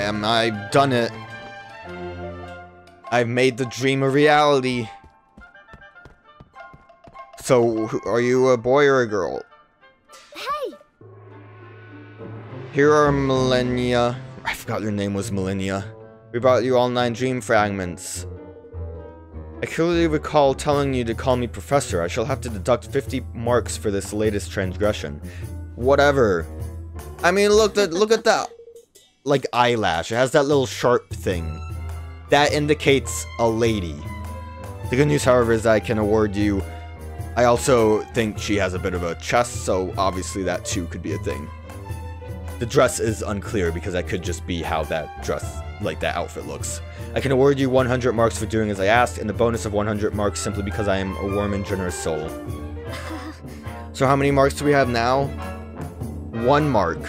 I've done it. I've made the dream a reality. So, are you a boy or a girl? Hey! Here are Millennia. I forgot your name was Millennia. We brought you all 9 dream fragments. I clearly recall telling you to call me Professor. I shall have to deduct 50 marks for this latest transgression. Whatever. I mean, look at that, like, eyelash. It has that little sharp thing. That indicates a lady. The good news, however, is that I can award you... I also think she has a bit of a chest, so obviously that too could be a thing. The dress is unclear because that could just be how that dress, like that outfit looks. I can award you 100 marks for doing as I asked, and a bonus of 100 marks simply because I am a warm and generous soul. So how many marks do we have now? 1 mark.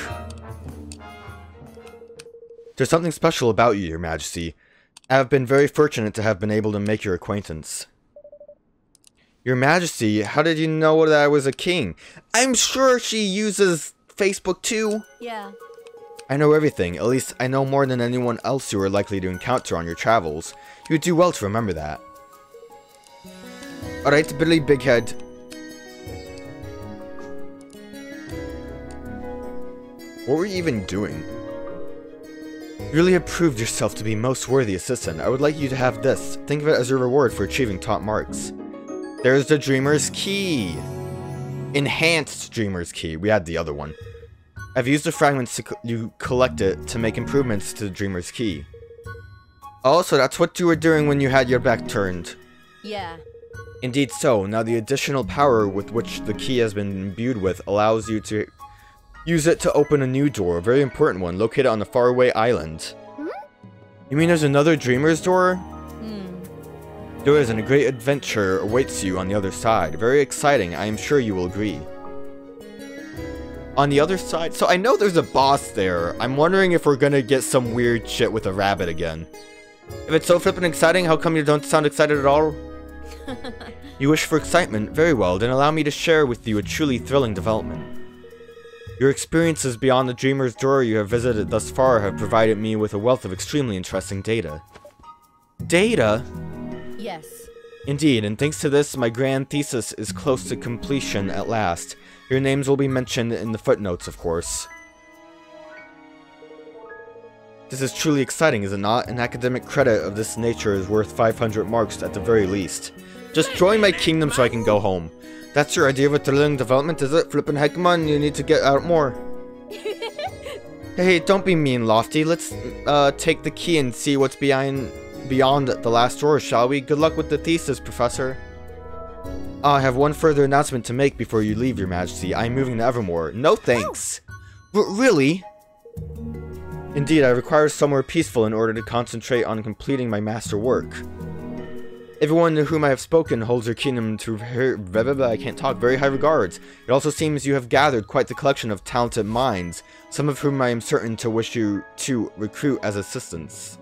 There's something special about you, Your Majesty. I have been very fortunate to have been able to make your acquaintance. Your Majesty, how did you know that I was a king? I'm sure she uses Facebook too. Yeah. I know everything. At least I know more than anyone else you are likely to encounter on your travels. You would do well to remember that. Alright, Billy Bighead. What were you even doing? You really have proved yourself to be most worthy assistant. I would like you to have this. Think of it as your reward for achieving top marks. There's the Dreamer's Key. Enhanced Dreamer's Key. We had the other one. I've used the fragments you collected to make improvements to the Dreamer's Key. Oh, so that's what you were doing when you had your back turned. Yeah. Indeed so. Now the additional power with which the key has been imbued with allows you to use it to open a new door, a very important one, located on a faraway island. Hmm? You mean there's another Dreamer's Door? Hmm. There is, and a great adventure awaits you on the other side. Very exciting, I am sure you will agree. On the other side? So I know there's a boss there. I'm wondering if we're gonna get some weird shit with a rabbit again. If it's so flippin' exciting, how come you don't sound excited at all? You wish for excitement? Very well, then allow me to share with you a truly thrilling development. Your experiences beyond the Dreamer's Door you have visited thus far have provided me with a wealth of extremely interesting data. Data? Yes. Indeed, and thanks to this, my grand thesis is close to completion at last. Your names will be mentioned in the footnotes, of course. This is truly exciting, is it not? An academic credit of this nature is worth 500 marks at the very least. Just join my kingdom so I can go home. That's your idea of a thrilling development, is it? Flippin' heck, man, you need to get out more. Hey, don't be mean, Lofty. Let's take the key and see what's beyond the last door, shall we? Good luck with the thesis, Professor. I have one further announcement to make before you leave, Your Majesty. I am moving to Evermore. No thanks. Really? Indeed, I require somewhere peaceful in order to concentrate on completing my master work. Everyone to whom I have spoken holds your kingdom to I can't talk, very high regards. It also seems you have gathered quite the collection of talented minds, some of whom I am certain to wish you to recruit as assistants.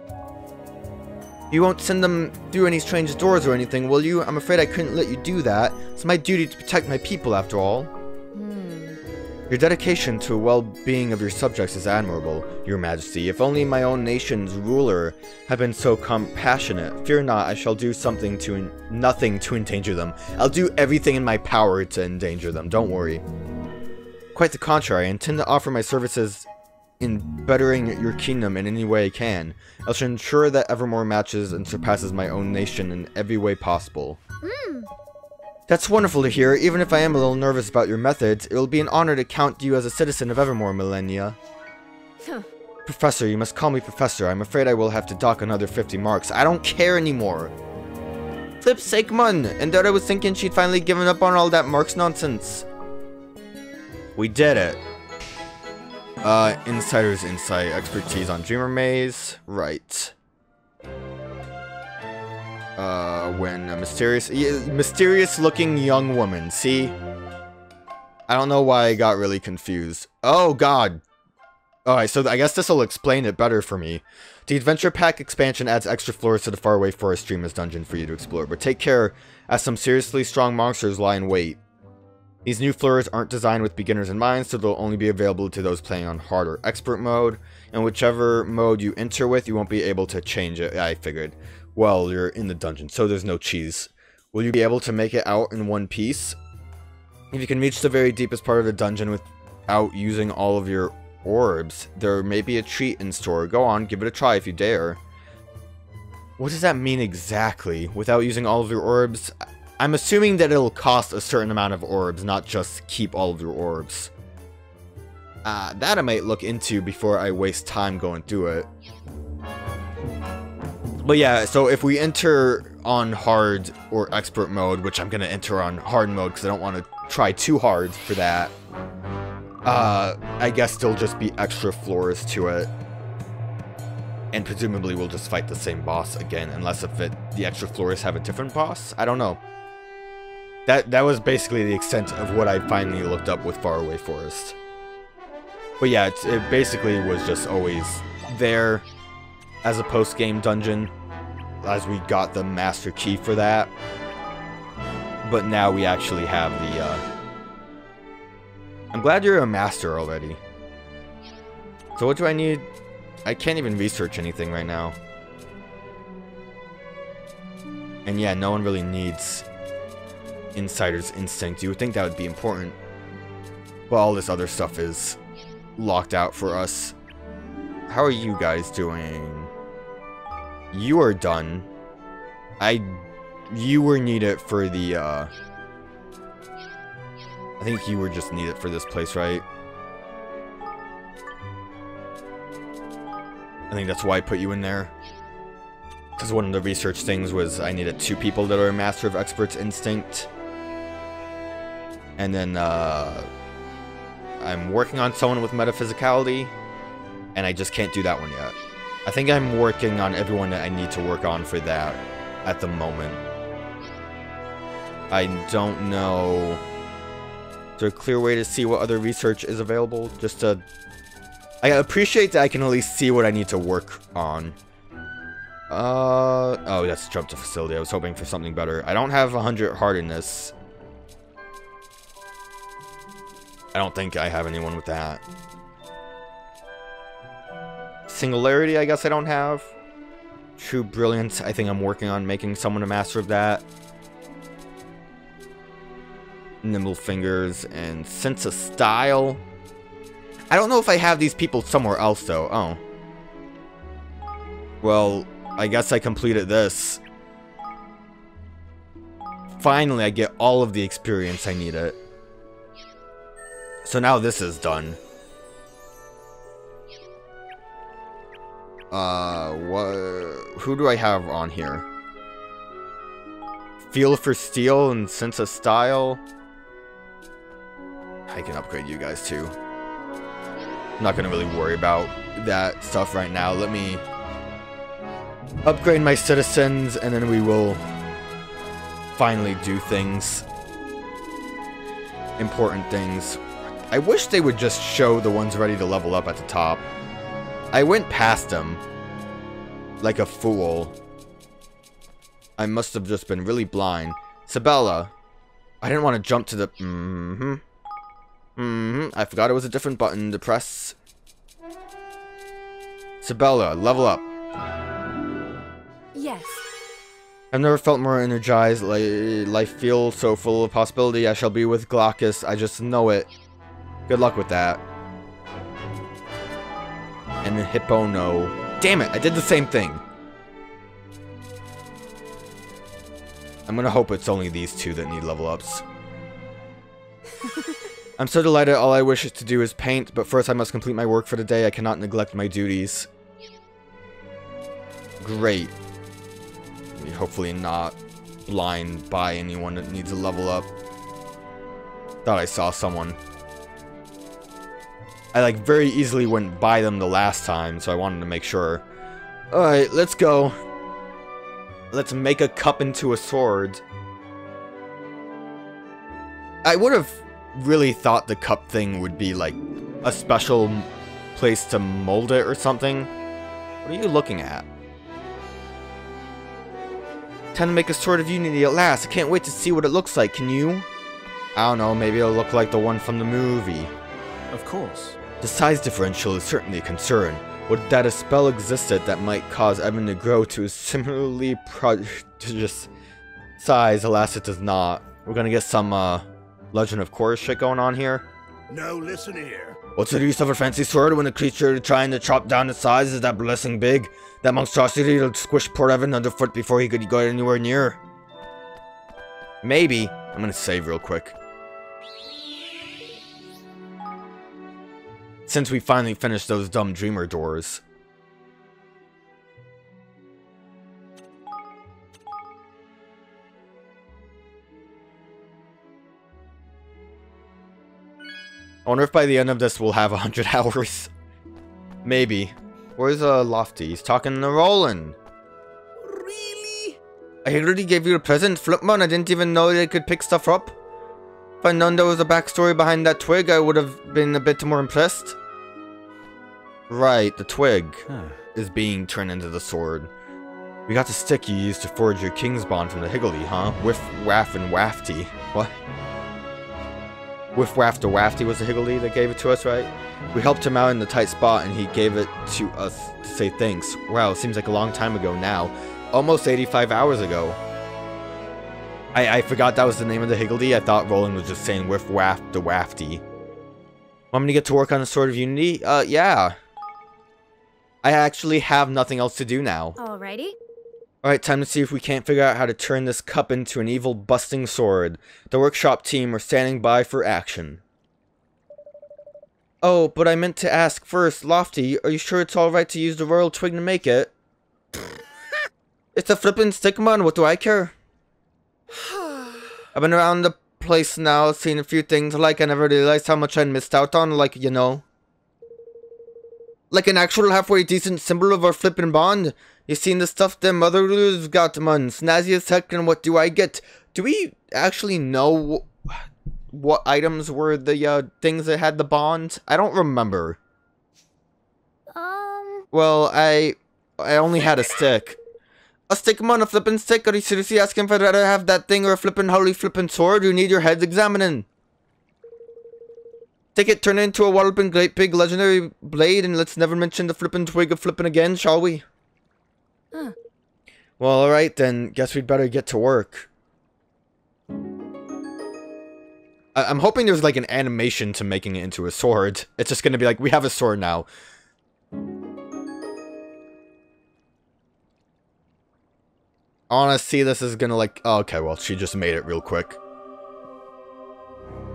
You won't send them through any strange doors or anything, will you? I'm afraid I couldn't let you do that. It's my duty to protect my people, after all. Your dedication to the well-being of your subjects is admirable, Your Majesty. If only my own nation's ruler had been so compassionate. Fear not, I shall do nothing to endanger them. I'll do everything in my power to endanger them, don't worry. Quite the contrary, I intend to offer my services in bettering your kingdom in any way I can. I shall ensure that Evermore matches and surpasses my own nation in every way possible. That's wonderful to hear. Even if I am a little nervous about your methods, it will be an honor to count you as a citizen of Evermore, Millennia. Professor, you must call me Professor. I'm afraid I will have to dock another 50 marks. I don't care anymore. Flip's sake, man. And there I was thinking she'd finally given up on all that marks nonsense. We did it. Insider's insight, expertise on Dreamer Maze, right. When a mysterious looking young woman, see? I don't know why I got really confused. Oh god! Alright, so I guess this will explain it better for me. The Adventure Pack expansion adds extra floors to the faraway forest Dreamer's dungeon for you to explore, but take care, as some seriously strong monsters lie in wait. These new floors aren't designed with beginners in mind, so they'll only be available to those playing on hard or expert mode. And whichever mode you enter with, you won't be able to change it. I figured. Well, you're in the dungeon, so there's no cheese. Will you be able to make it out in one piece? If you can reach the very deepest part of the dungeon without using all of your orbs, there may be a treat in store. Go on, give it a try if you dare. What does that mean exactly? Without using all of your orbs? I'm assuming that it'll cost a certain amount of orbs, not just keep all of your orbs. That I might look into before I waste time going through it. But yeah, so if we enter on hard or expert mode, which I'm going to enter on hard mode because I don't want to try too hard for that, I guess there'll just be extra floors to it. And presumably we'll just fight the same boss again, unless the extra floors have a different boss? I don't know. That was basically the extent of what I finally looked up with Faraway Forest. But yeah, it basically was just always there as a post-game dungeon, as we got the master key for that. But now we actually have the, I'm glad you're a master already. So what do I need? I can't even research anything right now. And yeah, no one really needs Insider's Instinct. You would think that would be important. But all this other stuff is locked out for us. How are you guys doing? You are done. You were needed for the, I think you were just needed for this place, right? I think that's why I put you in there. Because one of the research things was I needed 2 people that are a Master of Expert's Instinct. And then, I'm working on someone with Metaphysicality. And I just can't do that one yet. I think I'm working on everyone that I need to work on for that at the moment. I don't know. Is there a clear way to see what other research is available? Just to... I appreciate that I can at least see what I need to work on. Oh, that's jump to facility. I was hoping for something better. I don't have 100 hardiness. I don't think I have anyone with that. Singularity, I guess I don't have. True Brilliance, I think I'm working on making someone a master of that. Nimble Fingers and Sense of Style. I don't know if I have these people somewhere else, though. Oh. Well, I guess I completed this. Finally, I get all of the experience I needed. So now this is done. Who do I have on here? Feel for Steel and Sense of Style. I can upgrade you guys too. I'm not gonna really worry about that stuff right now. Let me upgrade my citizens and then we will finally do things. Important things. I wish they would just show the ones ready to level up at the top. I went past them like a fool. I must have just been really blind. Sabella. I didn't want to jump to the... I forgot it was a different button to press. Sabella, level up. Yes. I've never felt more energized. Life feels so full of possibility. I shall be with Glaucus. I just know it. Good luck with that. And the Hippo, no. Damn it, I did the same thing. I'm gonna hope it's only these 2 that need level ups. I'm so delighted. All I wish to do is paint, but first I must complete my work for the day. I cannot neglect my duties. Great. Hopefully not blind by anyone that needs a level up. Thought I saw someone. I like very easily went by them the last time, so I wanted to make sure. Alright, let's go. Let's make a cup into a sword. I would have really thought the cup thing would be like a special place to mold it or something. What are you looking at? Time to make a sword of unity at last. I can't wait to see what it looks like. Can you? I don't know, maybe it'll look like the one from the movie. Of course. The size differential is certainly a concern. Would that a spell existed that might cause Evan to grow to a similarly prodigious size? Alas, it does not. We're gonna get some, Legend of Korra shit going on here. No, listen here. What's the use of a fancy sword when a creature trying to chop down its size is that blessing big? That monstrosity will squish poor Evan underfoot before he could go anywhere near. Maybe. I'm gonna save real quick. Since we finally finished those dumb dreamer doors. I wonder if by the end of this we'll have 100 hours. Maybe. Where's Lofty? He's talking to Roland. Really? I already gave you a present, Flipmon. I didn't even know they could pick stuff up. If I'd known there was a backstory behind that twig, I would have been a bit more impressed. Right, the twig is being turned into the sword. We got the stick you used to forge your king's bond from the Higgledy, huh? Whiff, waff, and wafty. What? Whiff, waff, to wafty was the Higgledy that gave it to us, right? We helped him out in the tight spot and he gave it to us to say thanks. Wow, seems like a long time ago now. Almost 85 hours ago. I forgot that was the name of the Higgledy. I thought Roland was just saying whiff, waff, to wafty. Want me to get to work on the Sword of Unity? Yeah. I actually have nothing else to do now. Alrighty. Alright, time to see if we can't figure out how to turn this cup into an evil busting sword. The workshop team are standing by for action. Oh, but I meant to ask first, Lofty, are you sure it's alright to use the royal twig to make it? It's a flippin' stickman, what do I care? I've been around the place now, seen a few things like I never realized how much I missed out on, like, you know. Like an actual halfway decent symbol of our flippin' bond. You seen the stuff them mother's got, man. Snazzy as heck, and what do I get? Do we actually know what items were the things that had the bond? I don't remember. Well, I only had a stick. A stick, man, a flippin' stick? Are you seriously asking if I'd rather have that thing or a flippin' holy flippin' sword? You need your heads examining. Take it, turn it into a walloping great big legendary blade, and let's never mention the flippin' twig of flippin' again, shall we? Well, alright then, guess we'd better get to work. I'm hoping there's like an animation to making it into a sword. It's just gonna be like, we have a sword now. I wanna see this is gonna like, oh, okay, well, she just made it real quick.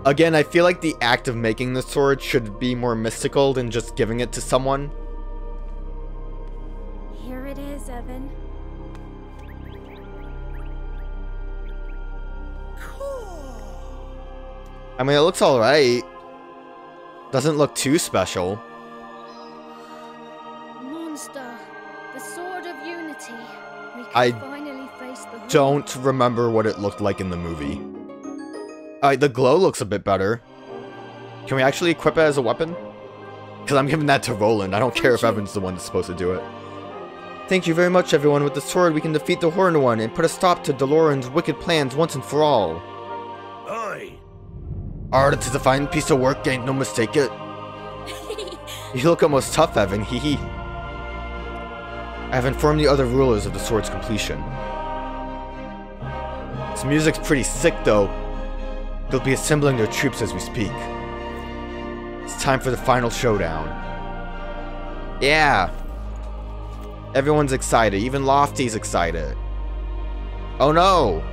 Again, I feel like the act of making the sword should be more mystical than just giving it to someone. Here it is, Evan. I mean, it looks alright. Doesn't look too special. Monster, the Sword of Unity. We can I finally face the don't remember what it looked like in the movie. Alright, the glow looks a bit better. Can we actually equip it as a weapon? Because I'm giving that to Roland. I don't care if Evan's the one that's supposed to do it. Thank you very much, everyone. With the sword, we can defeat the Horned One and put a stop to Deloran's wicked plans once and for all. Aye. Art, it's a fine piece of work, ain't no mistake it. You look almost tough, Evan, hee hee. I have informed the other rulers of the sword's completion. This music's pretty sick, though. They'll be assembling their troops as we speak. It's time for the final showdown. Yeah! Everyone's excited, even Lofty's excited. Oh no!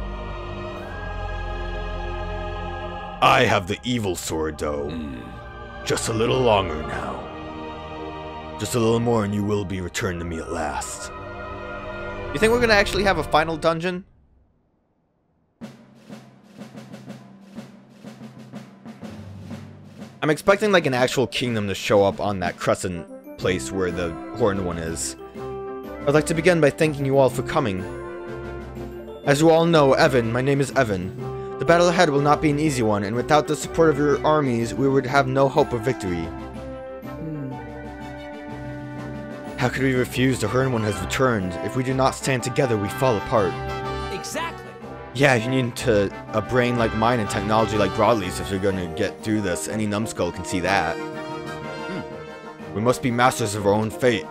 I have the evil sword, though. Just a little longer now. Just a little more and you will be returned to me at last. You think we're gonna actually have a final dungeon? I'm expecting like an actual kingdom to show up on that crescent place where the Horned One is. I'd like to begin by thanking you all for coming. As you all know, Evan, my name is Evan. The battle ahead will not be an easy one, and without the support of your armies, we would have no hope of victory. How could we refuse? The Horned One has returned. If we do not stand together, we fall apart. Exactly. Yeah, you need a brain like mine and technology like Broadleaf's if you're gonna get through this. Any numbskull can see that. We must be masters of our own fate.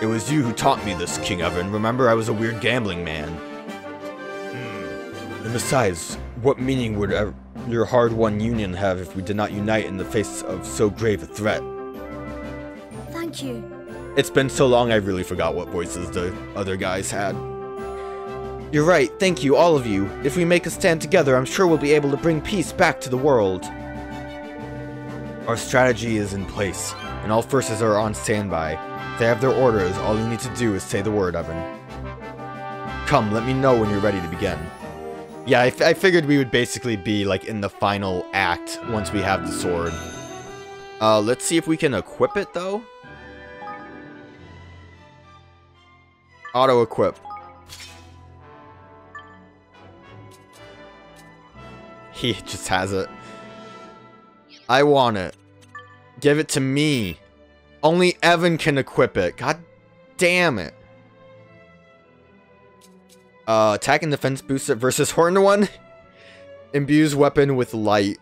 It was you who taught me this, King Evan. Remember, I was a weird gambling man. And besides, what meaning would your hard-won union have if we did not unite in the face of so grave a threat? Thank you. It's been so long I really forgot what voices the other guys had. You're right, thank you, all of you. If we make a stand together, I'm sure we'll be able to bring peace back to the world. Our strategy is in place, and all forces are on standby. They have their orders, all you need to do is say the word, Evan. Come, let me know when you're ready to begin. Yeah, I figured we would basically be, like, in the final act once we have the sword. Let's see if we can equip it, though. Auto-equip. He just has it. I want it. Give it to me. Only Evan can equip it. God damn it. Attack and defense booster versus Horned One. Imbues weapon with light.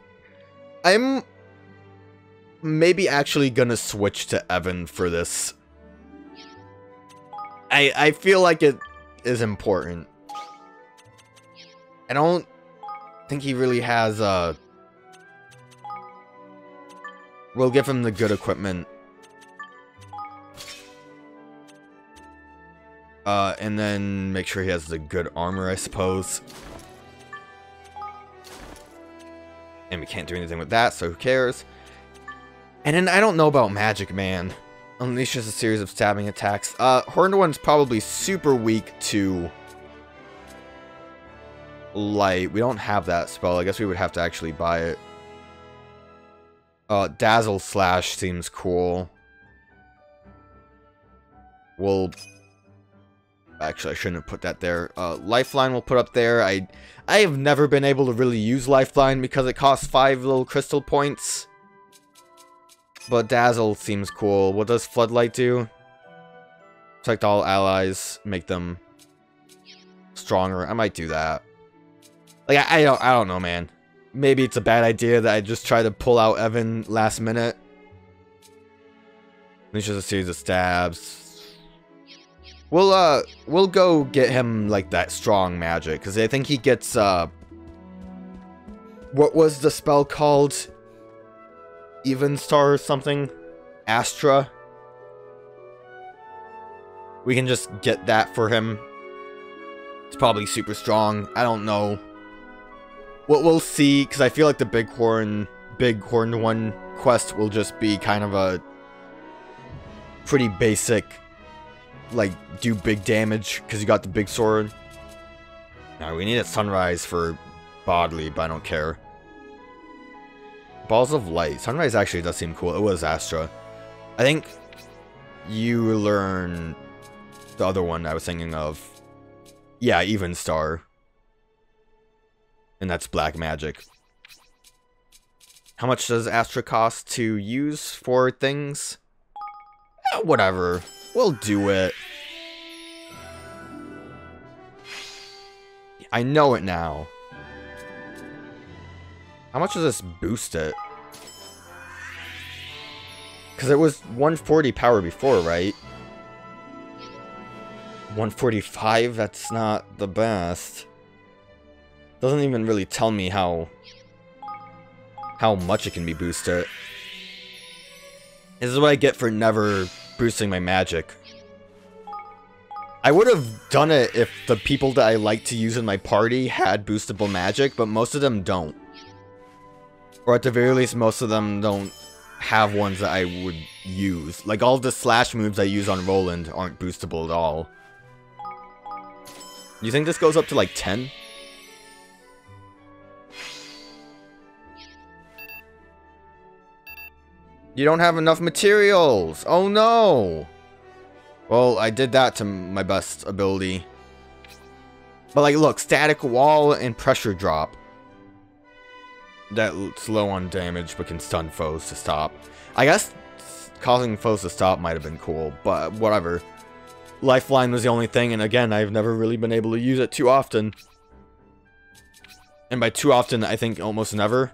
I'm maybe actually gonna switch to Evan for this. I feel like it is important. I don't think he really has we'll give him the good equipment. And then make sure he has the good armor, I suppose. And we can't do anything with that, so who cares? And then I don't know about Magic Man. Unleashes a series of stabbing attacks. Horned One's probably super weak to light. We don't have that spell. I guess we would have to actually buy it. Dazzle Slash seems cool. We'll... Actually, I shouldn't have put that there. Lifeline we'll put up there. I have never been able to really use Lifeline because it costs 5 little crystal points. But Dazzle seems cool. What does Floodlight do? Protect all allies. Make them stronger. I might do that. Like, I don't know, man. Maybe it's a bad idea that I just try to pull out Evan last minute. It's just a series of stabs. We'll go get him, like, that strong magic, because I think he gets, what was the spell called? Even Star or something? Astra? We can just get that for him. It's probably super strong. I don't know. We'll see, because I feel like the Big Horned One quest will just be kind of a pretty basic... like, do big damage, because you got the big sword. Now, we need a Sunrise for Bodley, but I don't care. Balls of Light. Sunrise actually does seem cool. It was Astra. I think you learn the other one I was thinking of. Yeah, Even Star. And that's black magic. How much does Astra cost to use for things? Whatever. We'll do it. I know it now. How much does this boost it? Because it was 140 power before, right? 145? That's not the best. Doesn't even really tell me how much it can be boosted. This is what I get for never boosting my magic. I would have done it if the people that I like to use in my party had boostable magic, but most of them don't. Or at the very least, most of them don't have ones that I would use. Like, all the slash moves I use on Roland aren't boostable at all. You think this goes up to like 10? You don't have enough materials! Oh no! Well, I did that to my best ability. But like, look, static wall and pressure drop. That's low on damage, but can stun foes to stop. I guess causing foes to stop might have been cool, but whatever. Lifeline was the only thing, and again, I've never really been able to use it too often. And by too often, I think almost never.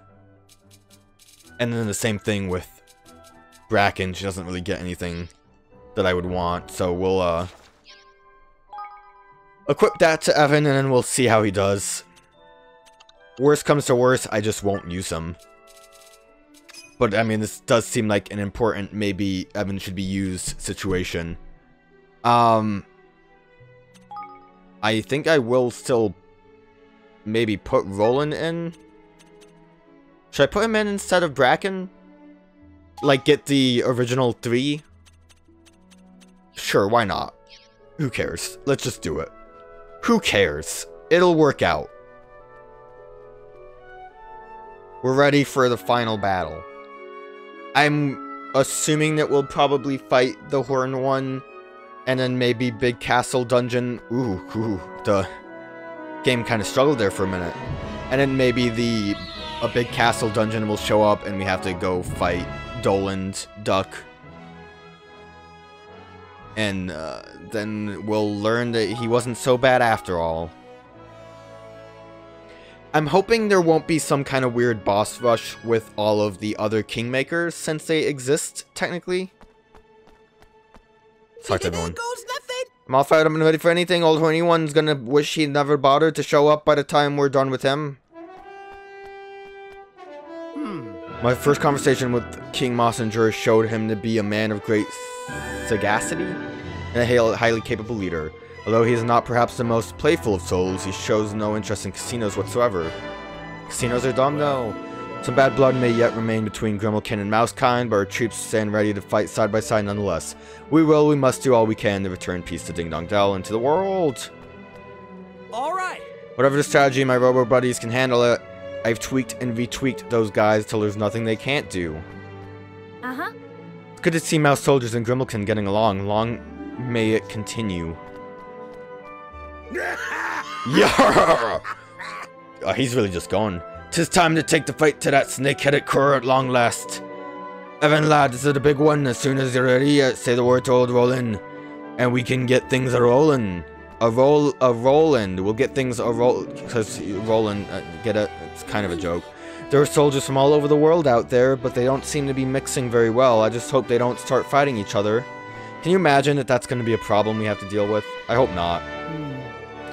And then the same thing with Bracken. She doesn't really get anything that I would want. So we'll equip that to Evan, and then we'll see how he does. Worst comes to worst, I just won't use him. But, I mean, this does seem like an important, maybe Evan should be used situation. I think I will still maybe put Roland in. Should I put him in instead of Bracken? Like, get the original 3? Sure, why not? Who cares? Let's just do it. Who cares? It'll work out. We're ready for the final battle. I'm assuming that we'll probably fight the Horned One, and then maybe Big Castle Dungeon. Ooh, the game kind of struggled there for a minute. And then maybe a Big Castle Dungeon will show up, and we have to go fight Doland, Duck. And then we'll learn that he wasn't so bad after all. I'm hoping there won't be some kind of weird boss rush with all of the other Kingmakers, since they exist, technically. Sorry to everyone. I'm all fired up and ready for anything. Old Horny One's gonna wish he never bothered to show up by the time we're done with him. My first conversation with King Mossinger showed him to be a man of great sagacity and a highly capable leader. Although he is not perhaps the most playful of souls, he shows no interest in casinos whatsoever. Casinos are dumb, though. Some bad blood may yet remain between Grimalkin and Mousekind, but our troops stand ready to fight side by side nonetheless. We must do all we can to return peace to Ding Dong Dell and to the world. Alright! Whatever the strategy, my Robo buddies can handle it. I've tweaked and retweaked those guys till there's nothing they can't do. Uh-huh. It's good to see Mouse Soldiers and Grimalkin getting along. Long may it continue. Yeah! Oh, he's really just going. 'Tis time to take the fight to that snake-headed cur at long last. Evan, lad, this is a big one. As soon as you're ready, say the word to old Roland, and we can get things a-rolling. A-rolling. We'll get things a-roll... Because Roland, get it? It's kind of a joke. There are soldiers from all over the world out there, but they don't seem to be mixing very well. I just hope they don't start fighting each other. Can you imagine that that's going to be a problem we have to deal with? I hope not.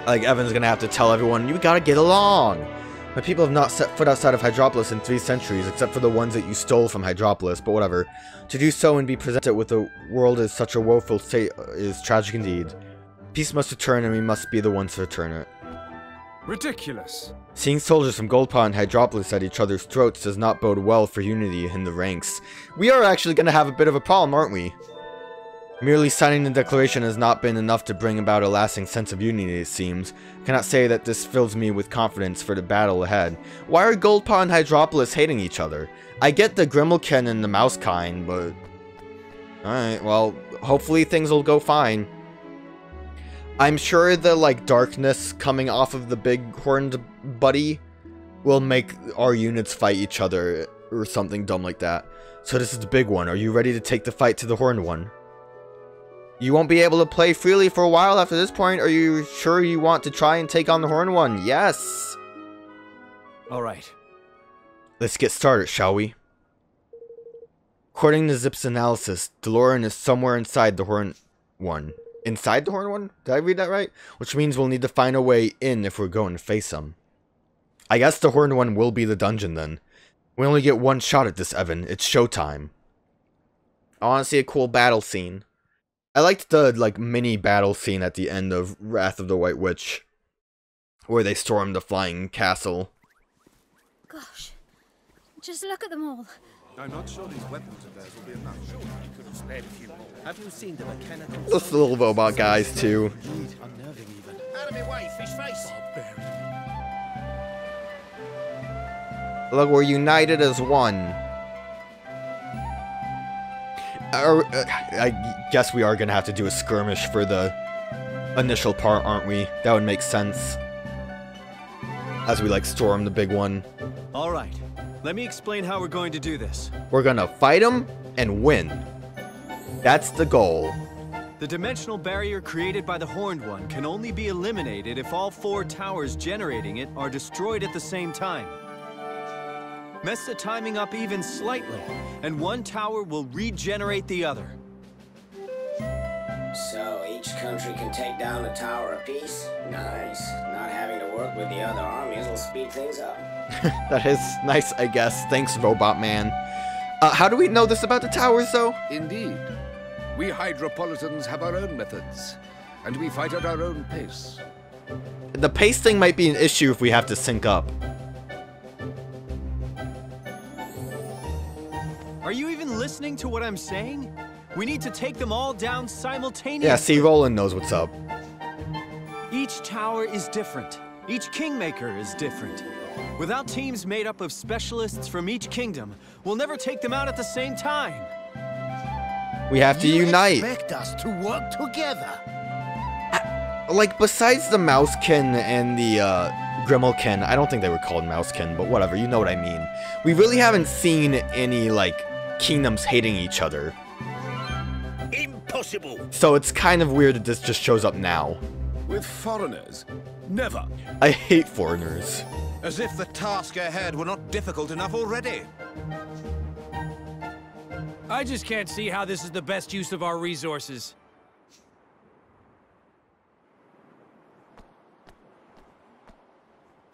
Like, Evan's gonna have to tell everyone, you gotta get along! My people have not set foot outside of Hydropolis in 3 centuries, except for the ones that you stole from Hydropolis, but whatever. To do so and be presented with the world as such a woeful state is tragic indeed. Peace must return, and we must be the ones to return it. Ridiculous. Seeing soldiers from Goldpaw and Hydropolis at each other's throats does not bode well for unity in the ranks. We are actually gonna have a bit of a problem, aren't we? Merely signing the declaration has not been enough to bring about a lasting sense of unity, it seems. I cannot say that this fills me with confidence for the battle ahead. Why are Goldpaw and Hydropolis hating each other? I get the Grimalkin and the Mousekind, but... Alright, well, hopefully things will go fine. I'm sure the, like, darkness coming off of the big horned buddy will make our units fight each other, or something dumb like that. So this is the big one. Are you ready to take the fight to the horned one? You won't be able to play freely for a while after this point. Are you sure you want to try and take on the Horned One? Yes! Alright. Let's get started, shall we? According to Zip's analysis, DeLorean is somewhere inside the Horned One. Inside the Horned One? Did I read that right? Which means we'll need to find a way in if we're going to face him. I guess the Horned One will be the dungeon then. We only get one shot at this, Evan. It's showtime. I want to see a cool battle scene. I liked the, like, mini battle scene at the end of Wrath of the White Witch, where they stormed the flying castle. Gosh. Just look at them all. I'm not sure these weapons of theirs will be enough. Sure, you could have spared a few more. Have you seen the mechanical... Those little robot guys, too. Unnerving even. Out of my way, fish face. Look, we're united as one. I guess we are going to have to do a skirmish for the initial part, aren't we? That would make sense. As we, like, storm the big one. Alright. Let me explain how we're going to do this. We're going to fight him and win. That's the goal. The dimensional barrier created by the Horned One can only be eliminated if all 4 towers generating it are destroyed at the same time. Mess the timing up even slightly, and one tower will regenerate the other. So each country can take down a tower apiece? Nice. Not having to work with the other armies will speed things up. That is nice, I guess. Thanks, Robot Man. How do we know this about the towers, though? Indeed. We Hydropolitans have our own methods, and we fight at our own pace. The pace thing might be an issue if we have to sync up. Are you even listening to what I'm saying? We need to take them all down simultaneously. Yeah, see, Roland knows what's up. Each tower is different. Each Kingmaker is different. Without teams made up of specialists from each kingdom, we'll never take them out at the same time. We have to unite. You expect us to work together? Like, besides the Mousekin and the Grimmelkin, I don't think they were called Mousekin, but whatever, you know what I mean. We really haven't seen any, like, kingdoms hating each other. Impossible! So it's kind of weird that this just shows up now. With foreigners? Never. I hate foreigners. As if the task ahead were not difficult enough already. I just can't see how this is the best use of our resources.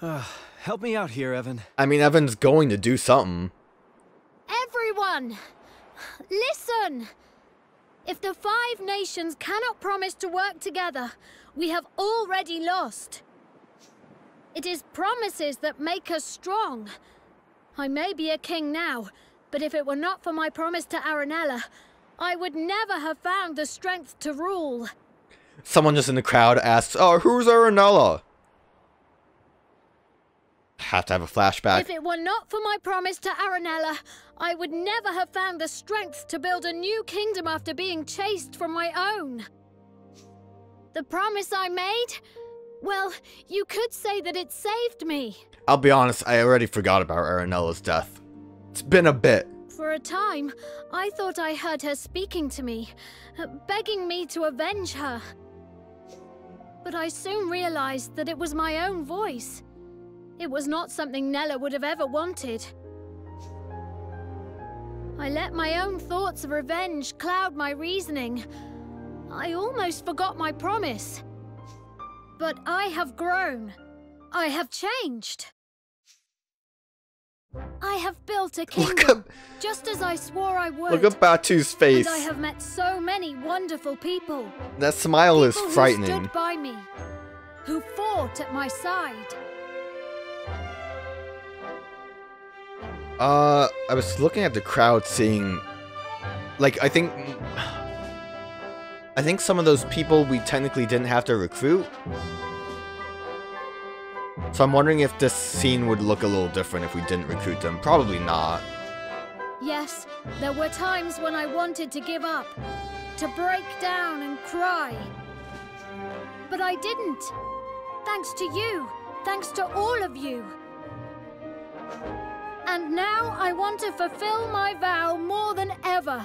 Help me out here, Evan. I mean, Evan's going to do something. Everyone, listen! If the 5 nations cannot promise to work together, we have already lost. It is promises that make us strong. I may be a king now, but if it were not for my promise to Aranella, I would never have found the strength to rule. Someone just in the crowd asks, "Oh, who's Aranella?" Have to have a flashback. If it were not for my promise to Aranella, I would never have found the strength to build a new kingdom after being chased from my own. The promise I made? Well, you could say that it saved me. I'll be honest, I already forgot about Aranella's death. It's been a bit. For a time, I thought I heard her speaking to me, begging me to avenge her. But I soon realized that it was my own voice. It was not something Nella would have ever wanted. I let my own thoughts of revenge cloud my reasoning. I almost forgot my promise. But I have grown. I have changed. I have built a kingdom, just as I swore I would. Look at Batu's face. And I have met so many wonderful people. That smile is People frightening. who stood by me, who fought at my side. I was looking at the crowd, seeing, like, I think some of those people we technically didn't have to recruit. So I'm wondering if this scene would look a little different if we didn't recruit them. Probably not. Yes, there were times when I wanted to give up, to break down and cry. But I didn't. Thanks to you. Thanks to all of you. And now I want to fulfill my vow more than ever.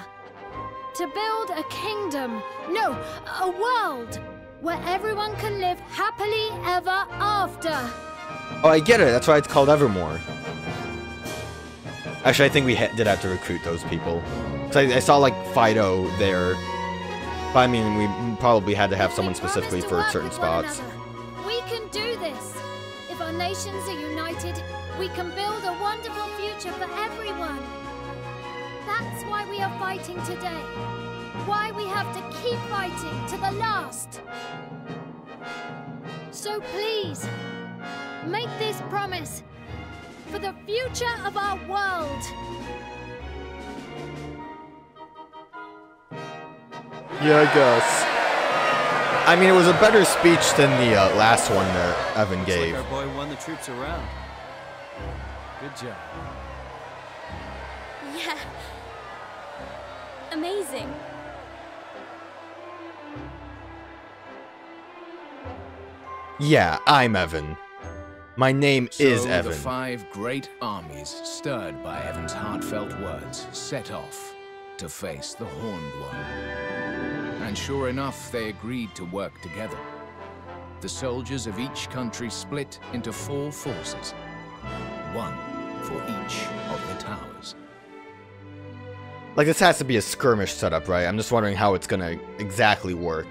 To build a kingdom, no, a world, where everyone can live happily ever after. Oh, I get it. That's why it's called Evermore. Actually, I think we did have to recruit those people. So I saw, like, Fido there. But I mean, we probably had to have someone specifically for certain spots. We can do this. If our nations are united, we can build a wonderful future for everyone. That's why we are fighting today. Why we have to keep fighting to the last. So please, make this promise for the future of our world. Yeah, I guess. I mean, it was a better speech than the last one that Evan gave. Looks like our boy won the troops around. Good job. Yeah. Amazing. Yeah, I'm Evan. My name is So Evan. the 5 great armies, stirred by Evan's heartfelt words, set off to face the Horned One. And sure enough, they agreed to work together. The soldiers of each country split into 4 forces, one for each of the towers. Like, this has to be a skirmish setup, right? I'm just wondering how it's gonna exactly work.